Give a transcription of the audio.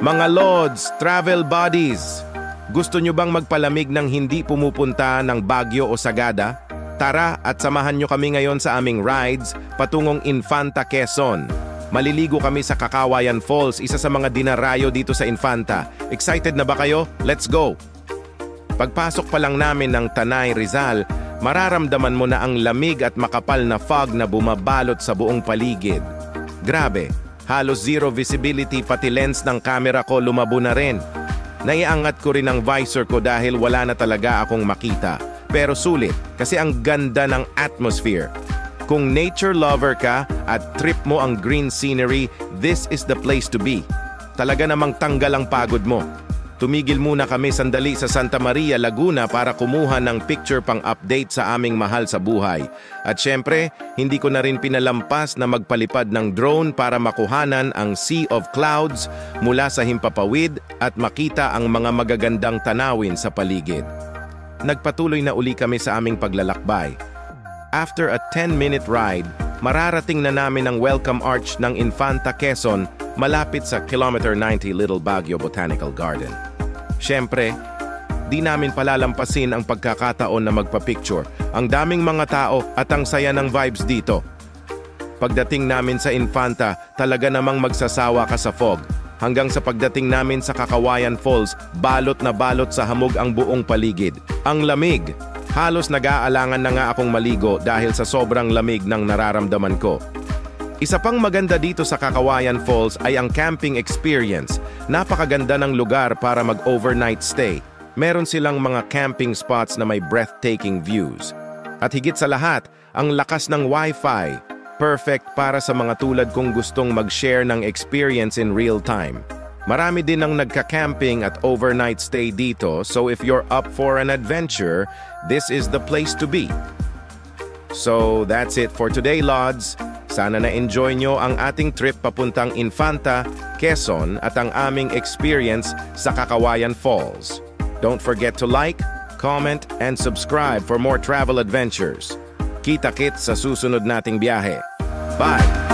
Mga Lods, travel buddies, gusto nyo bang magpalamig ng hindi pumupunta ng Baguio o Sagada? Tara at samahan nyo kami ngayon sa aming rides patungong Infanta, Quezon. Maliligo kami sa Kakawayan Falls, isa sa mga dinarayo dito sa Infanta. Excited na ba kayo? Let's go! Pagpasok pa lang namin ng Tanay, Rizal, mararamdaman mo na ang lamig at makapal na fog na bumabalot sa buong paligid. Grabe! Halos zero visibility, pati lens ng camera ko lumabo na rin. Naiangat ko rin ang visor ko dahil wala na talaga akong makita. Pero sulit, kasi ang ganda ng atmosphere. Kung nature lover ka at trip mo ang green scenery, this is the place to be. Talaga namang tanggal ang pagod mo. Tumigil muna kami sandali sa Santa Maria, Laguna para kumuha ng picture pang-update sa aming mahal sa buhay. At syempre, hindi ko na rin pinalampas na magpalipad ng drone para makuhanan ang sea of clouds mula sa himpapawid at makita ang mga magagandang tanawin sa paligid. Nagpatuloy na uli kami sa aming paglalakbay. After a 10-minute ride, mararating na namin ang welcome arch ng Infanta, Quezon, malapit sa kilometer 90 Little Baguio Botanical Garden. Siyempre, di namin palalampasin ang pagkakataon na magpa-picture. Ang daming mga tao at ang saya ng vibes dito. Pagdating namin sa Infanta, talaga namang magsasawa ka sa fog. Hanggang sa pagdating namin sa Kakawayan Falls, balot na balot sa hamog ang buong paligid. Ang lamig! Halos nag-aalangan na nga akong maligo dahil sa sobrang lamig ng nararamdaman ko. Isa pang maganda dito sa Kakawayan Falls ay ang camping experience. Napakaganda ng lugar para mag-overnight stay. Meron silang mga camping spots na may breathtaking views. At higit sa lahat, ang lakas ng Wi-Fi. Perfect para sa mga tulad kong gustong mag-share ng experience in real time. Marami din ang nagka-camping at overnight stay dito, so if you're up for an adventure, this is the place to be. So that's it for today, Lods. Sana na-enjoy nyo ang ating trip papuntang Infanta, Quezon at ang aming experience sa Kakawayan Falls. Don't forget to like, comment, and subscribe for more travel adventures. Kita-kits sa susunod nating biyahe. Bye!